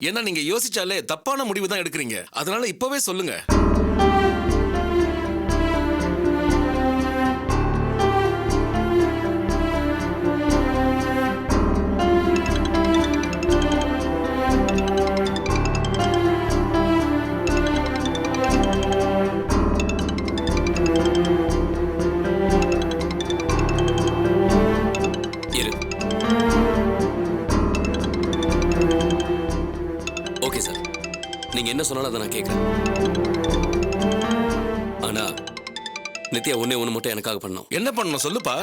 ஏன்னா நீங்க யோசிச்சாலே தப்பான முடிவு தான் எடுக்கிறீங்க. அதனால இப்பவே சொல்லுங்க. ஓகே சார், நீங்க என்ன சொன்னாலும் அதை நான் கேட்கிறேன். ஆனா நித்யா ஒண்ணே ஒண்ணு மட்டும் எனக்காக பண்ணணும். என்ன பண்ணணும் சொல்லுப்பா.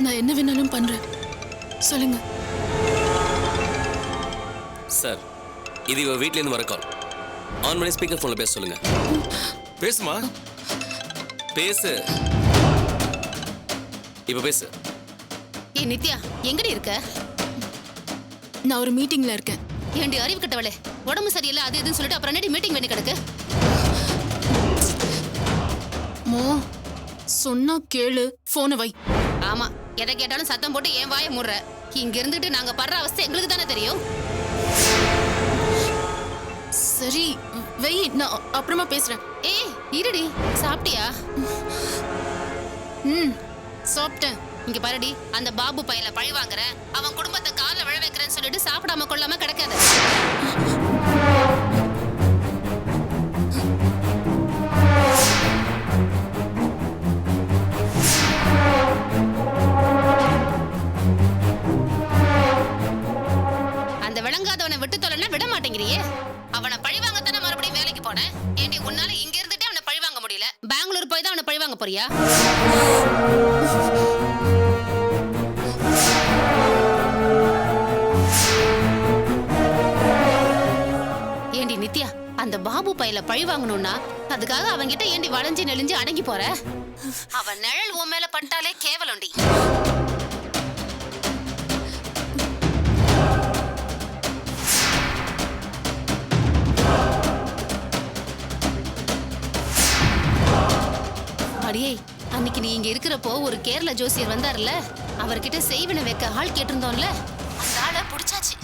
நான் என்ன வேணாலும் பண்றேன், சொல்லுங்க. சார், இது இவ வீட்ல இருந்து வர கால். ஆன் பண்ணி ஸ்பீக்கர் போன்ல பேச சொல்லுங்க. பேசுமா. பேசு. இப்ப பேசு. ஏ நித்யா, எங்கடி இருக்க? நான் ஒரு மீட்டிங்ல இருக்கேன். ஏண்டி அறிவு கட்டவளே, உடம்பு சரியில்லை அது இதுன்னு சொல்லிட்டு அப்புறம் என்னடி மீட்டிங் பண்ணி கிடக்கு? மோ சொன்னா கேளு, போனை வை. ஆமா, எதை கேட்டாலும் சத்தம் போட்டு ஏன் வாயை மூடுற? இங்க இருந்துட்டு நாங்க படுற அவஸ்தை எங்களுக்கு தானே தெரியும். சரி வை, நான் அப்புறமா பேசுறேன். ஏய் இருடி, சாப்பிட்டியா? சாப்பிட்டேன். இங்க பாருடி, அந்த பாபு பையல பழி வாங்குற, அவன் குடும்பத்தை கால விழ வைக்கிறேன்னு சொல்லிட்டு சாப்பிடாம கொள்ளாம கிடக்காத. அந்த விளங்காதவனை விட்டு தொலைன்னா விட மாட்டேங்கிறியே. அவனை பழி வாங்கத்தானே மறுபடியும் வேலைக்கு போனேன். ஏண்டி உன்னால இங்க இருந்துட்டே அவனை பழி வாங்க முடியல, பெங்களூர் போய் தான் அவனை பழி வாங்க போறியா? ஏண்டி நித்யா, அந்த பாபு பையல பழி வாங்கணும்னா அதுக்காக அவன்கிட்ட ஏண்டி வளைஞ்சு நெளிஞ்சு அடங்கி போற? அவன் நிழல் உன் மேல பட்டாலே கேவலம்டி. அடியே, அன்னைக்கு நீ இங்க இருக்கிறப்போ ஒரு கேரள ஜோசியர் வந்தார்ல, அவர்கிட்ட செய்வினை வைக்க ஆள் கேட்டிருந்தோம்ல, அந்த ஆளை புடிச்சாச்சு.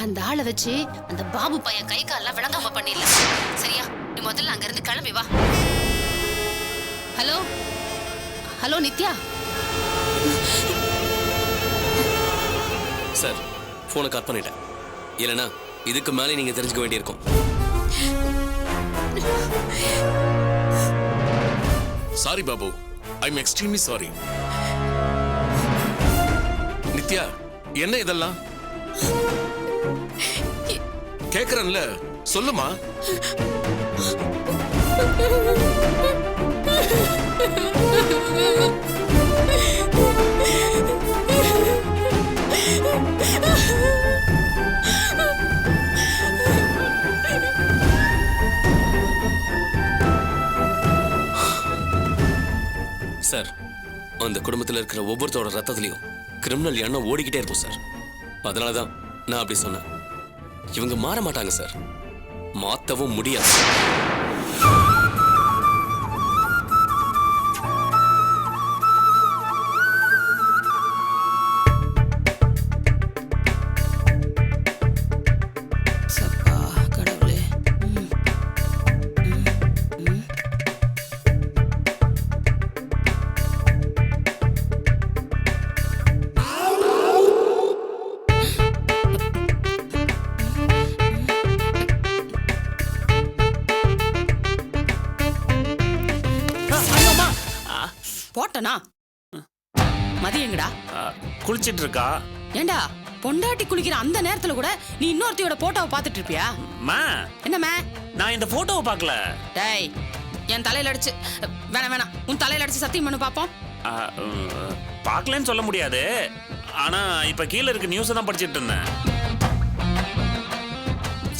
அந்த ஆளை வச்சு அந்த பாபு பையன் கை காலெல்லாம் விளங்காம பண்ணிடல. சரியா, நீ முதல்ல அங்க இருந்து கிளம்பி வா. Hello hello Nithya. சார், போனை கட் பண்ணிட்டேன். இல்லைன்னா இதுக்கு மேலே நீங்க தெரிஞ்சுக்க வேண்டியிருக்கும். Sorry Babu, I am extremely sorry. Nithya, என்ன இதெல்லாம்? கேக்குறேன்ல, சொல்லுமா. சார், அந்த குடும்பத்தில் இருக்கிற ஒவ்வொருத்தரோட ரத்தத்திலையும் கிரிமினல் எண்ணம் ஓடிக்கிட்டே இருக்கும் சார். அதனாலதான் நான் அப்படி சொன்னேன். இவங்க மாற மாட்டாங்க சார், மாத்தவும் முடியாது. போட்டனா மதியங்கடா குளிச்சிட்டு இருக்கா. ஏண்டா, பொண்டாட்டி குளிக்கிற அந்த நேரத்துல கூட நீ இன்னொருத்தையோட போட்டோவை பார்த்துட்டு இருப்பியா? மா, என்னம்மா? நான் இந்த போட்டோவை பார்க்கல. டேய், என் தலையில அடிச்சு வேணாம், உன் தலையில அடிச்சு சத்தியம் பண்ணு பாப்போம். பார்க்கலன்னு சொல்ல முடியாது. ஆனா இப்ப கீழே இருக்க நியூஸ் தான் படிச்சிட்டு இருந்தேன்.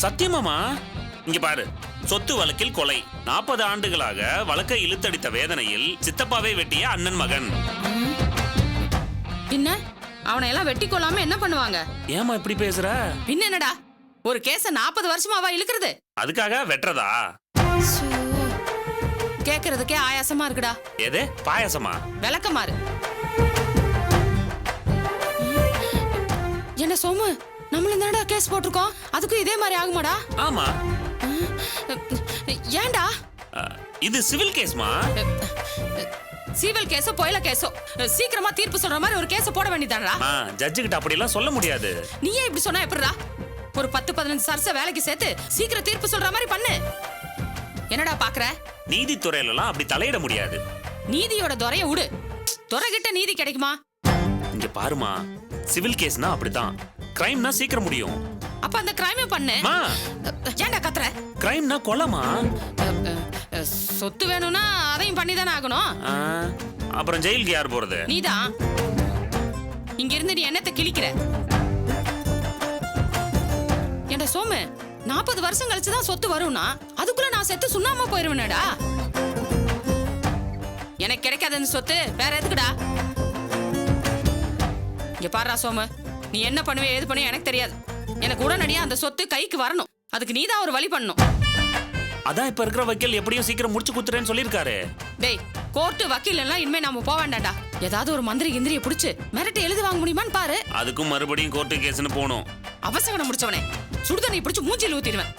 சத்தியமாமா, இங்க பாரு. சொத்து வழக்கில் கொலை, 40 ஆண்டுகளாக வழக்கை இழுத்தடித்த வேதனையில் சித்தப்பாவை வெட்டிய அண்ணன் மகன். பின்ன அவனை எல்லாம் வெட்டி கொள்ளாம என்ன பண்ணுவாங்க? ஏமா இப்படி பேசுற? பின்ன என்னடா, ஒரு கேஸ 40 வருஷமாவா இழுக்கிறது? அதுக்காக வெட்டுறதா? கேக்குறதுக்கே ஆயாசமா இருக்குடா. எது பாயாசமா? விளக்கமாறு. என்ன சோமு, நம்மள என்னடா கேஸ் போட்டிருக்கோம், அதுக்கும் இதே மாதிரி ஆகுமாடா? ஆமா. ஏன்டா? இது சிவில் கேஸ்மா. சிவில் கேஸோ பொயல கேஸோ சீக்கிரமா தீர்ப்பு சொல்ற மாதிரி ஒரு கேஸ போட வேண்டியதானடா. ஜட்ஜு கிட்ட அப்படி எல்லாம் சொல்ல முடியாது. நீயே இப்படி சொன்னா எப்படிடா? ஒரு 10-15 சர்ஸ வேலைக்கு சேர்த்து சீக்கிரம் தீர்ப்பு சொல்ற மாதிரி பண்ணு. என்னடா பாக்குற? நீதித்துறையில எல்லாம் அப்படி தலையிட முடியாது. நீதியோட துறைய விடு. துறை கிட்ட நீதி கிடைக்குமா? இங்க பாருமா, சிவில் கேஸ்னா அப்படிதான். கிரைம்னா சீக்கிரம் முடியும். அப்ப அந்த கிரைமே பண்ணு. ஏன்டா கத்துற? கிரைம்னா கொலைமா. சொத்து வேணும்னா அதையும் பண்ணி தானே ஆகணும். அப்புறம் ஜெயிலுக்கு யார் போறது? நீதான். இங்க இருந்து நீ என்னத்தை கிழிக்கிற? ஏன்டா சோமு, 40 வருஷம் கழிச்சுதான் சொத்து வரும்னா அதுக்குள்ள நான் செத்து சுண்ணாம போயிருவேனடா. எனக்கு கிடைக்காத அந்த சொத்து வேற எதுக்குடா? இங்க பாருடா சோமு, நீ என்ன பண்ணுவே ஏது பண்ணுவே எனக்கு தெரியாது. எனக்கு உடனடியா அந்த சொத்து கைக்கு வரணும். அதுக்கு நீதான் ஒரு வழி பண்ணணும். அதான் இப்ப இருக்கிற வக்கீல் எப்படியும் சீக்கிரம் முடிச்சு குத்துறேன்னு சொல்லிருக்காரு. டேய், கோர்ட்டு வக்கீல் எல்லாம் இனிமே நாம போக வேண்டாம்டா. ஏதாவது ஒரு மந்திரி கிந்திரிய புடிச்சு மிரட்டி எழுதி வாங்க முடியுமான்னு பாரு. அதுக்கும் மறுபடியும் கோர்ட்டு கேஸ்னு போகணும். அவசரம் முடிச்சவனே, சுடுதண்ணி பிடிச்சு மூஞ்சில ஊத்திடுவேன்.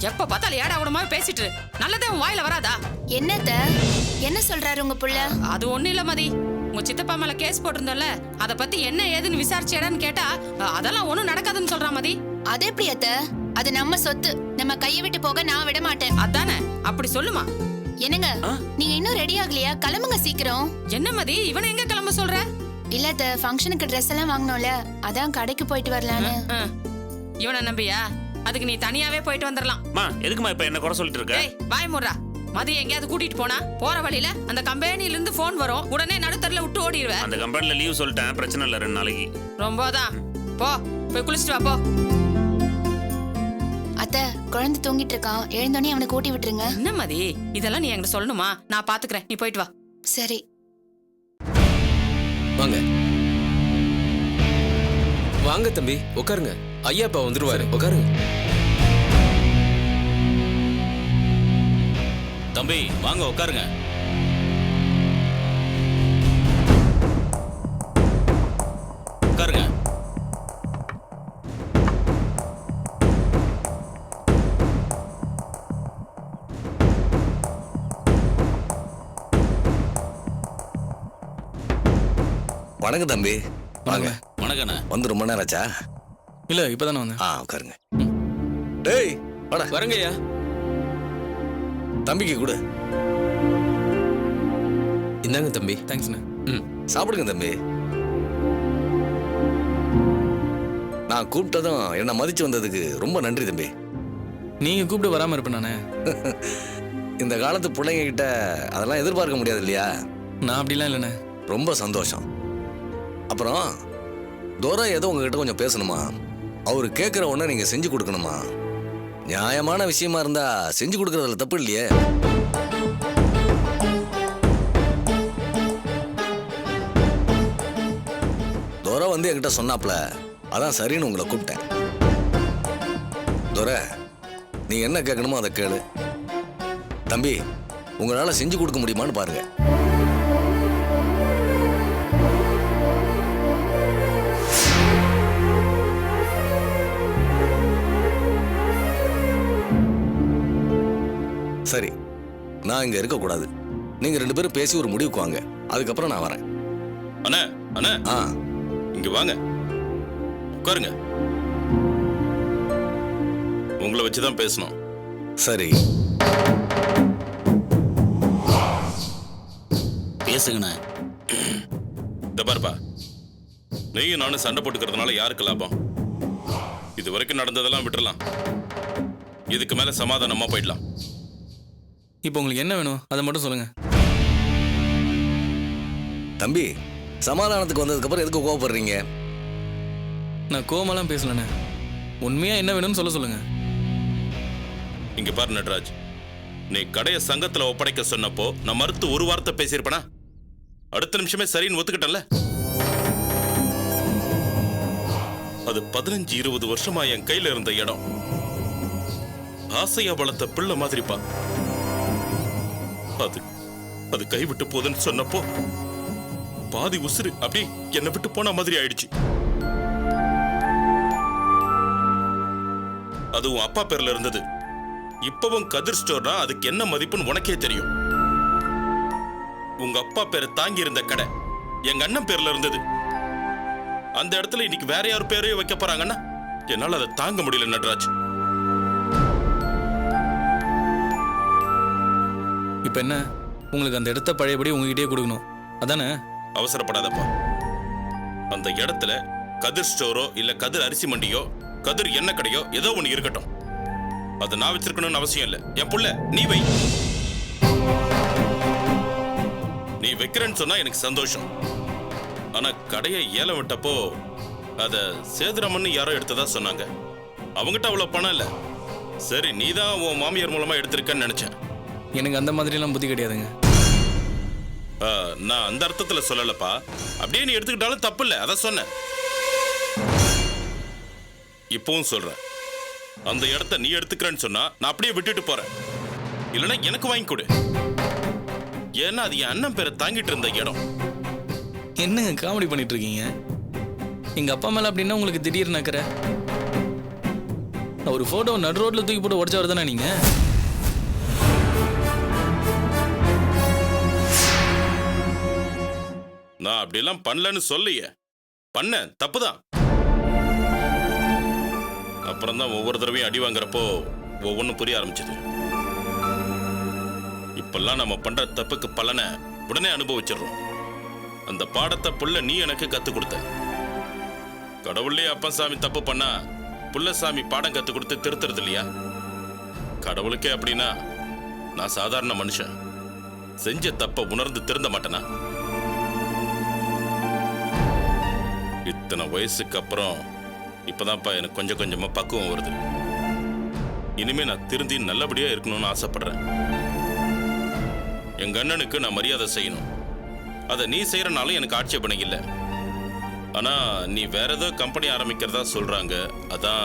எப்ப பார்த்தாலும் ஏடா உடமா பேசிட்டு நல்லதே உன் வாயில வராதா? என்னத்த என்ன சொல்றாரு உங்க புள்ள? அது ஒண்ணு இல்ல மதி, உங்க சித்தப்பா மேல கேஸ் போட்டிருந்தோம்ல, அத பத்தி என்ன ஏதுன்னு விசாரிச்சேடான்னு கேட்டா அதெல்லாம் ஒண்ணும் நடக்காதுன்னு சொல்றா மதி. அது எப்படி அத்த? அது நம்ம சொத்து, நம்ம கையை விட்டு போக நான் விட மாட்டேன். அதானே, அப்படி சொல்லுமா. என்னங்க, நீங்க இன்னும் ரெடி ஆகலையா? கிளம்புங்க சீக்கிரம். என்ன மதி, இவனை எங்க கிளம்ப சொல்ற? இல்ல அத்த, ஃபங்க்ஷனுக்கு ட்ரெஸ் எல்லாம் வாங்கணும்ல, அதான் கடைக்கு போயிட்டு வரலான்னு. இவனை நம்பியா? அதுக்கு நீ தனியாவே போயிட்டு வந்துடலாம். எதுக்குமா இப்ப என்ன குறை சொல்லிட்டு இருக்க? ஏய், வாய் மூடுறா. மதி எங்கேயாவது கூட்டிட்டு போனா போற வழியில அந்த கம்பெனில இருந்து போன் வரும், உடனே நடுத்தரல விட்டு ஓடிடுவேன். அந்த கம்பெனில லீவ் சொல்லிட்டேன், பிரச்சனை இல்ல 2 நாளைக்கு. ரொம்பதான். போ, போய் குளிச்சுட்டு வா போ. அத்த, குழந்தை தூங்கிட்டு இருக்கான், எழுந்தோடனே அவனை கூட்டி விட்டுருங்க. என்ன மதி, இதெல்லாம் நீ என்கிட்ட சொல்லணுமா? நான் பாத்துக்கிறேன், நீ போயிட்டு வா. சரி. வாங்க வாங்க தம்பி, உட்காருங்க. ஐயாப்பா வந்துருவாரு, உட்காருங்க. தம்பி வாங்க உட்காருங்க. உட்காருங்க. வணக்கம் தம்பி. வாங்க. வணக்கண்ணா. வந்து ரொம்ப நேரம் ஆச்சா? இல்ல இப்பதானே வந்தேன். உட்காருங்க. டேய் வாடா. வரங்க ஐயா. தம்பிக்கு கொடு. இந்தாங்க தம்பி. தேங்க்ஸ்ண்ணே. சாப்பிடுங்க தம்பி. நான் கூப்பிட்டதும் என்ன மதிச்சு வந்ததுக்கு ரொம்ப நன்றி தம்பி. நீங்க கூப்பிட்டு வராம இருப்பேன் நானே. இந்த காலத்து பிள்ளைங்க கிட்ட அதெல்லாம் எதிர்பார்க்க முடியாது இல்லையா? நான் அப்படிலாம் இல்லைண்ணே. ரொம்ப சந்தோஷம். அப்புறம் துரை ஏதோ உங்ககிட்ட கொஞ்சம் பேசணுமா? அவரு கேட்குற ஒன்றை நீங்க செஞ்சு கொடுக்கணுமா? நியாயமான விஷயமா இருந்தா செஞ்சு கொடுக்கறதுல தப்பு இல்லையே. துரை வந்து என்கிட்ட சொன்னாப்ல, அதான் சரின்னு உங்களை கூப்பிட்டேன். துரை, நீ என்ன கேட்கணுமோ அதை கேளு. தம்பி, உங்களால செஞ்சு கொடுக்க முடியுமான்னு பாருங்க. சரி, நான் இங்க இருக்க கூடாது. நீங்க 2 பேரும் பேசி ஒரு முடிவுக்கு வாங்க, அதுக்கப்புறம் நான் வரேன். அண்ணா அண்ணா, இங்க வாங்க உட்காருங்க. உங்களை வச்சுதான் பேசணும். சரி, பேசுங்கண்ணா. இந்த பாருப்பா, நீயும் நானும் சண்டை போட்டுக்கிறதுனால யாருக்கு லாபம்? இது வரைக்கும் நடந்ததெல்லாம் விட்டுறலாம். இதுக்கு மேல சமாதானமா போயிடலாம். இப்போ உங்களுக்கு என்ன வேணும் அதை மட்டும் சொல்லுங்க. தம்பி, சமாதானத்துக்கு வந்ததுக்கு அப்புறம் எதுக்கு கோவப்படுறீங்க? நான் கோவமெல்லாம் பேசலண்ணே. உண்மையா என்ன வேணும்னு சொல்லுங்க. இங்க பாரு நட்ராஜ், நீ கடையை சங்கத்துல ஒப்படைக்க சொன்னப்போ நான் மறுத்து ஒரு வார்த்தை பேசியிருப்பேனா? அடுத்த நிமிஷமே சரின்னு ஒத்துக்கிட்டல. அது 15-20 வருஷமா என் கையில இருந்த இடம். ஆசையா வளர்த்த பிள்ளை மாதிரிப்பா. அது கைவிட்டு போதுன்னு சொன்னப்போ பாதி உசுறு அப்படி என்னை விட்டு போன மாதிரி ஆயிடுச்சு. அதுவும் அப்பா பேர்ல இருந்தது. இப்பவும் கதிர் ஸ்டோர்னா அதுக்கு என்ன மதிப்புன்னு உனக்கே தெரியும். உங்க அப்பா பேரை தாங்கி இருந்த கடை எங்க அண்ணன் பேர்ல இருந்தது. அந்த இடத்துல இன்னைக்கு வேற யார் பேரையும் வைக்க போறாங்கன்னா என்னால அதை தாங்க முடியல நடராஜ். இப்போ என்ன, உங்களுக்கு அந்த இடத்த பழையபடி உங்ககிட்டயே கொடுக்கணும் அதானே? அவசரப்படாதப்பா. அந்த இடத்துல கதிர் ஸ்டோரோ இல்ல கதிர் அரிசி மண்டியோ கதிர் எண்ணெய் கடையோ ஏதோ ஒண்ணு இருக்கட்டும். அதை நான் வச்சிருக்கணும்னு அவசியம் இல்லை. என் புள்ள நீ வை. நீ வைக்கிறேன்னு சொன்னா எனக்கு சந்தோஷம். ஆனா கடையை ஏலம் விட்டப்போ அத சேதுராமன் யாரோ எடுத்ததா சொன்னாங்க. அவங்ககிட்ட அவ்வளவு பணம் இல்ல. சரி, நீ தான் உன் மாமியார் மூலமா எடுத்திருக்கன்னு நினைச்சேன். எனக்கு அந்த மாதிரிலாம் புத்தி கிடையாதுங்க. நான் அந்த அர்த்தத்துல சொல்லலப்பா. அப்படியே நீ எடுத்துக்கிட்டாலும் தப்பு இல்லை, அத சொன்னேன். இப்பவும் சொல்றேன், அந்த இடத்த நீ எடுத்துக்கிறேன்னு சொன்னா நான் அப்படியே விட்டுட்டு போறேன். இல்லைன்னா எனக்கு வாங்கி கொடு. ஏன்னா அது என் அண்ணன் பேரை தாங்கிட்டு இருந்த இடம். என்னங்க காமெடி பண்ணிட்டு இருக்கீங்க? எங்க அப்பா மேல அப்படின்னா உங்களுக்கு திடீர்னு நக்கற? ஒரு போட்டோ நடு ரோட்ல தூக்கி போட்டு உடச்சவர் தானே நீங்க? நான் அப்படியெல்லாம் பண்ணலன்னு சொல்லையே. பண்ண தப்புதான். அப்புறம் தான் ஒவ்வொரு தடவையும் அடி வாங்குறப்போ ஒவ்வொன்றும் புரிய ஆரம்பிச்சது. இப்பெல்லாம் நம்ம பண்ற தப்புக்கு பலனை உடனே அனுபவிச்சிடுறோம். அந்த பாடத்தை புள்ள நீ எனக்கு கத்து கொடுத்த. கடவுளே அப்பசாமி தப்பு பண்ணா புள்ளசாமி பாடம் கத்து கொடுத்து திருத்துறது இல்லையா? கடவுளுக்கே அப்படின்னா நான் சாதாரண மனுஷன். செஞ்ச தப்ப உணர்ந்து திருந்த மாட்டேனா? இத்தனை வயசுக்கு அப்புறம் இப்பதான்ப்பா எனக்கு கொஞ்சம் கொஞ்சமா பக்குவம் வருது. இனிமே நான் திருந்தி நல்லபடியா இருக்கணும்னு ஆசைப்படுறேன். எங்க அண்ணனுக்கு நான் மரியாதை செய்யணும். அதை நீ செய்யறனாலும் எனக்கு ஆட்சேபனை இல்லை. ஆனா நீ வேற ஏதோ கம்பெனி ஆரம்பிக்கிறதா சொல்றாங்க. அதான்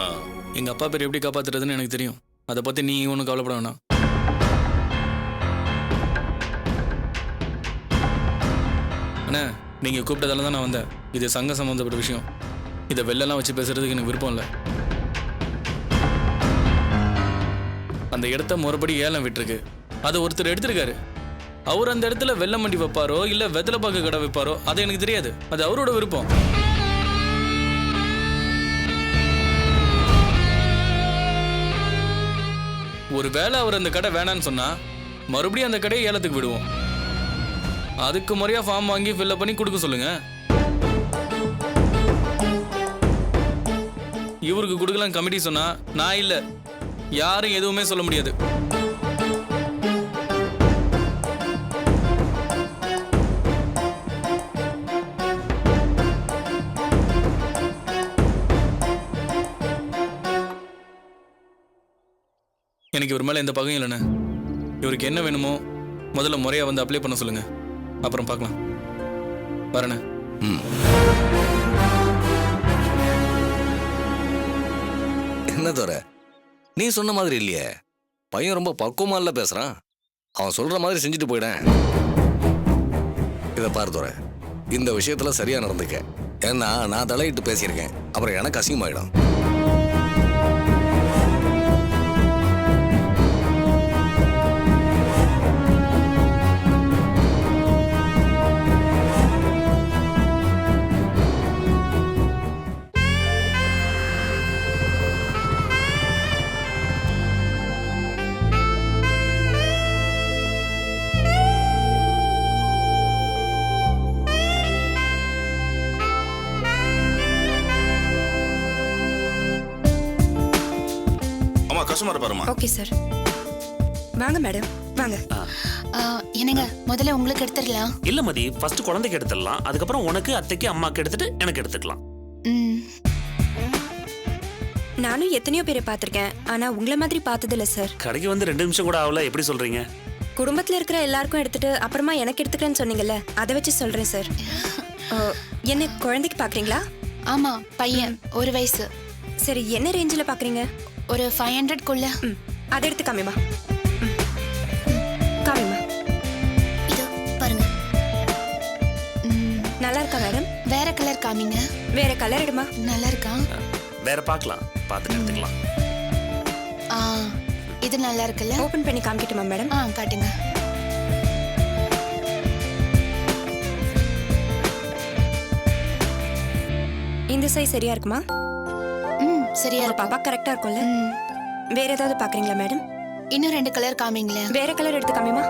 எங்க அப்பா பேர் எப்படி காப்பாத்துறதுன்னு எனக்கு தெரியும். அதை பத்தி நீ ஒன்றும் கவலைப்பட வேணாம். அண்ணா, நீங்க கூப்பிட்டதால தான் நான் வந்தேன். இது சங்க சம்பந்தப்பட்ட விஷயம். இதை வெளிலலாம் வச்சு பேசுறதுக்கு எனக்கு விருப்பம் இல்லை. அந்த இடத்த முறைப்படி ஏலம் விட்டுருக்கு. அதை ஒருத்தர் எடுத்திருக்காரு. அவர் அந்த இடத்துல வெள்ளை மண்டி வைப்பாரோ இல்ல வெத்தலை பாக்கு கடை வைப்பாரோ அது எனக்கு தெரியாது. அது அவரோட விருப்பம். ஒருவேளை அவர் அந்த கடை வேணான்னு சொன்னா மறுபடியும் அந்த கடையை ஏலத்துக்கு விடுவோம். அதுக்கு முறையா ஃபார்ம் வாங்கி ஃபில்அப் பண்ணி கொடுக்க சொல்லுங்க. இவருக்கு கொடுக்கலாம் கமிட்டி சொன்னா நான் இல்ல, யாரும் எதுவுமே சொல்ல முடியாது. எனக்கு இவர் மேலே எந்த பகையும் இல்லைண்ணே. இவருக்கு என்ன வேணுமோ முதல்ல முறையாக வந்து அப்ளை பண்ண சொல்லுங்க. அப்புறம் பார்க்கலாம். வரண்ணே. என்ன தோற, நீ சொன்ன மாதிரி இல்லையே. பையன் ரொம்ப பக்குவமா இல்ல பேசுறான். அவன் சொல்ற மாதிரி செஞ்சுட்டு போயிடேன். இதை பாரு தோற, இந்த விஷயத்துல சரியா நடந்துக்க. ஏன்னா நான் தலையிட்டு பேசியிருக்கேன். அப்புறம் எனக்கு அசிங்கமாயிடும். கஸ்டமர் பாருமா. Okay sir. வாங்க மேடம், வாங்க. என்னங்க, முதல்ல உங்களுக்கு எடுத்துடலாம். இல்ல மதி, ஃபர்ஸ்ட் குழந்தைக்கு எடுத்துடலாம். அதுக்கப்புறம் உனக்கு, அத்தைக்கு, அம்மாக்கு எடுத்துட்டு எனக்கு எடுத்துக்கலாம். நானும் எத்தனையோ பேரை பார்த்திருக்கேன். ஆனா உங்களை மாதிரி பார்த்தது இல்ல சார். கடைக்கு வந்து 2 நிமிஷம் கூட ஆகல. எப்படி சொல்றீங்க? குடும்பத்துல இருக்கிற எல்லாருக்கும் எடுத்துட்டு அப்புறமா எனக்கு எடுத்துக்கிறேன்னு சொன்னீங்கல்ல, அதை வச்சு சொல்றேன் சார். என்ன குழந்தைக்கு பாக்குறீங்களா? ஆமா, பையன் 1 வயசு. சரி, என்ன ரேஞ்சில் பாக்குறீங்க? ஒரு 500க்குள்ள. அதை எடுத்து காமிமா. காமிமா. இதோ பாருங்க. நல்லா இருக்கா மேடம்? வேற கலர் காமிங்க. வேற கலர் எடுமா. நல்லா இருக்கா? வேற பார்க்கலாம், பார்த்துட்டு எடுத்துக்கலாம். இது நல்லா இருக்குல்ல? ஓபன் பண்ணி காமிக்கட்டுமா மேடம்? காட்டுங்க. இந்த சைஸ் சரியா இருக்குமா? சரியா உங்க இருக்கு. பாப்பா கரெக்டா இருக்கும்ல? வேற ஏதாவது பாக்குறீங்களா மேடம்? இன்னும் 2 கலர் காமிங்களேன். வேற கலர் எடுத்து காமிமா.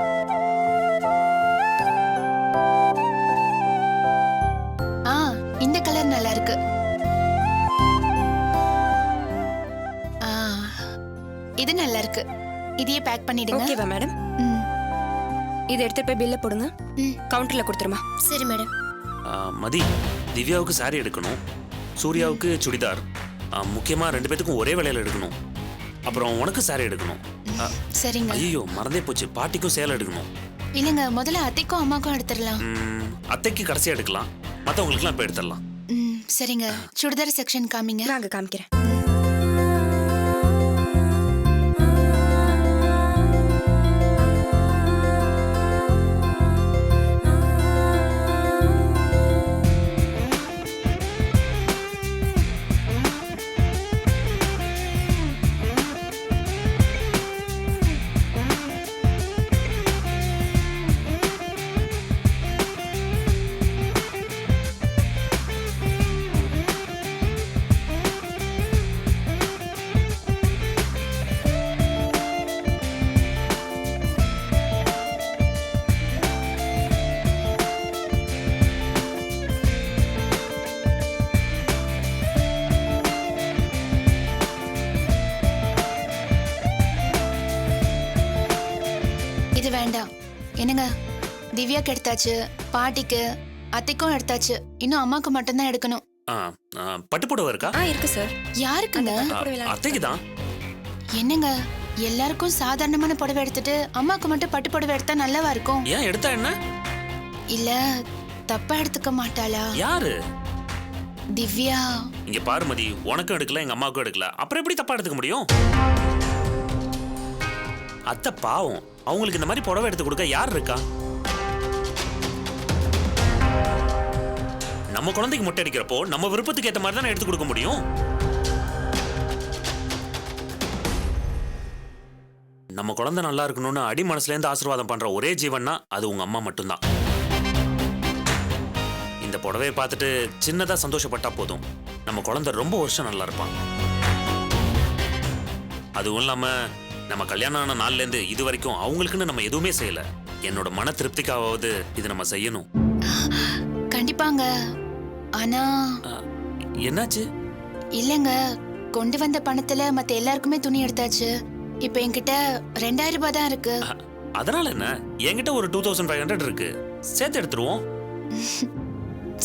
இந்த கலர் நல்லா இருக்கு. இது நல்லா இருக்கு. இதையே பேக் பண்ணிடுங்க. ஓகேவா மேடம்? இதை எடுத்து போய் பில்ல போடுங்க. கவுண்டர்ல கொடுத்துருமா. சரி மேடம். மதி, திவ்யாவுக்கு சாரி எடுக்கணும், சூர்யாவுக்கு சுடிதார், முக்கியமா 2 பேத்துக்கும் ஒரே வேலையில எடுக்கணும். அப்புறம் உனக்கு சாரி எடுக்கணும். சரிங்க. ஐயோ மறந்தே போச்சு, பாட்டிக்கும் சேலை எடுக்கணும். இல்லங்க, முதல்ல அத்தைக்கும் அம்மாக்கும் எடுத்துடலாம். அத்தைக்கு கடைசியா எடுக்கலாம், மற்றவங்களுக்குலாம் இப்போ எடுத்துடலாம். சரிங்க. சுடிதார் செக்ஷன் காமிங்க. நாங்க காமிக்கிறேன். இது வேண்டாம். என்னங்க, திவ்யாக்கு எடுத்தாச்சு, பாட்டிக்கு, அத்தைக்கும் எடுத்தாச்சு. இன்னும் அம்மாக்கு மட்டும்தான் எடுக்கணும். பட்டுப்புடவை இருக்கா? இருக்கு சார். யாருக்குங்க? அத்தைக்கு தான். என்னங்க, எல்லாருக்கும் சாதாரணமான புடவை எடுத்துட்டு அம்மாக்கு மட்டும் பட்டு புடவை எடுத்தா நல்லாவா இருக்கும்? ஏன் எடுத்தா என்ன? இல்ல தப்பா எடுத்துக்க மாட்டாளா? யாரு? திவ்யா. இங்க பாரு மதி, உனக்கும் எடுக்கல, எங்க அம்மாவுக்கும் எடுக்கல, அப்புறம் எப்படி தப்பா எடுத்துக்க முடியும்? அத்தை பாவம், அவங்களுக்கு இந்த மாதிரி புடவை எடுத்து கொடுக்க யார் இருக்கா? நம்ம குழந்தைக்கு மொட்டை அடிக்கிறப்போ நம்ம விருப்பத்துக்கு ஏற்ற மாதிரி தானே எடுத்து கொடுக்க முடியும். நம்ம குழந்தை நல்லா இருக்கணும்னு அடி மனசுல இருந்து ஆசீர்வாதம் பண்ற ஒரே ஜீவன்னா அது உங்க அம்மா மட்டும்தான். இந்த புடவையை பார்த்துட்டு சின்னதா சந்தோஷப்பட்டா போதும், நம்ம குழந்தை ரொம்ப வருஷம் நல்லா இருப்பான். அதுவும் இல்லாம நம்ம கல்யாணம் ஆன நாள்ல இருந்து இது வரைக்கும் அவங்களுக்குன்னு நம்ம எதுவுமே செய்யல. என்னோட மன திருப்திக்காவது இது நம்ம செய்யணும். கண்டிப்பாங்க. ஆனா என்னாச்சு? இல்லங்க, கொண்டு வந்த பணத்துல மத்த எல்லாருக்குமே துணி எடுத்தாச்சு. இப்ப என்கிட்ட 2000 ரூபாய் தான் இருக்கு. அதனால என்ன, என்கிட்ட ஒரு 2500 இருக்கு, சேர்த்து எடுத்துருவோம்.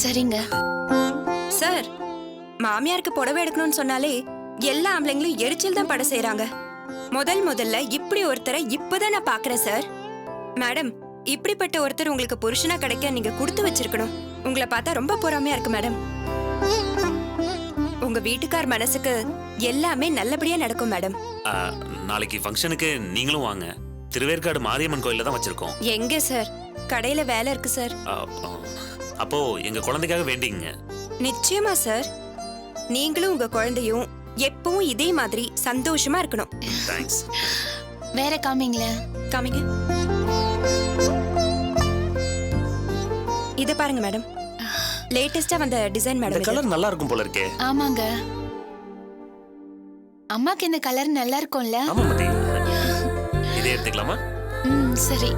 சரிங்க சார். மாமியாருக்கு புடவை எடுக்கணும்னு சொன்னாலே எல்லா ஆம்பளைங்களும் எரிச்சல் தான் பட செய்யறாங்க. முதல்ல இப்படி ஒருத்தரை இப்பதான் நான் பாக்குறேன் சார். மேடம், இப்படிப்பட்ட ஒருத்தர் உங்களுக்கு புருஷனா கிடைக்க நீங்க கொடுத்து வச்சிருக்கணும். உங்களை பார்த்தா ரொம்ப பொறாமையா இருக்கு மேடம். உங்க வீட்டுக்கார் மனசுக்கு எல்லாமே நல்லபடியா நடக்கும் மேடம். நாளைக்கு ஃபங்க்ஷனுக்கு நீங்களும் வாங்க. திருவேற்காடு மாரியம்மன் கோயில்ல தான் வச்சிருக்கோம். எங்க சார்? கடையில வேலை இருக்கு சார். அப்போ எங்க குழந்தைக்காக வேண்டிங்க. நிச்சயமா சார். நீங்களும் உங்க குழந்தையும் எப்பவும் இதே மாதிரி சந்தோஷமா இருக்கணும். தேங்க்ஸ். வேற காமிங்களே. காமிங்க. இத பாருங்க மேடம், லேட்டஸ்டா வந்த டிசைன் மேடம். இந்த கலர் நல்லா இருக்கும் போல இருக்கே. ஆமாங்க, அம்மாக்கு இந்த கலர் நல்லா இருக்கும்ல. ஆமா மதி, இதே எடுத்துக்கலாமா? சரி.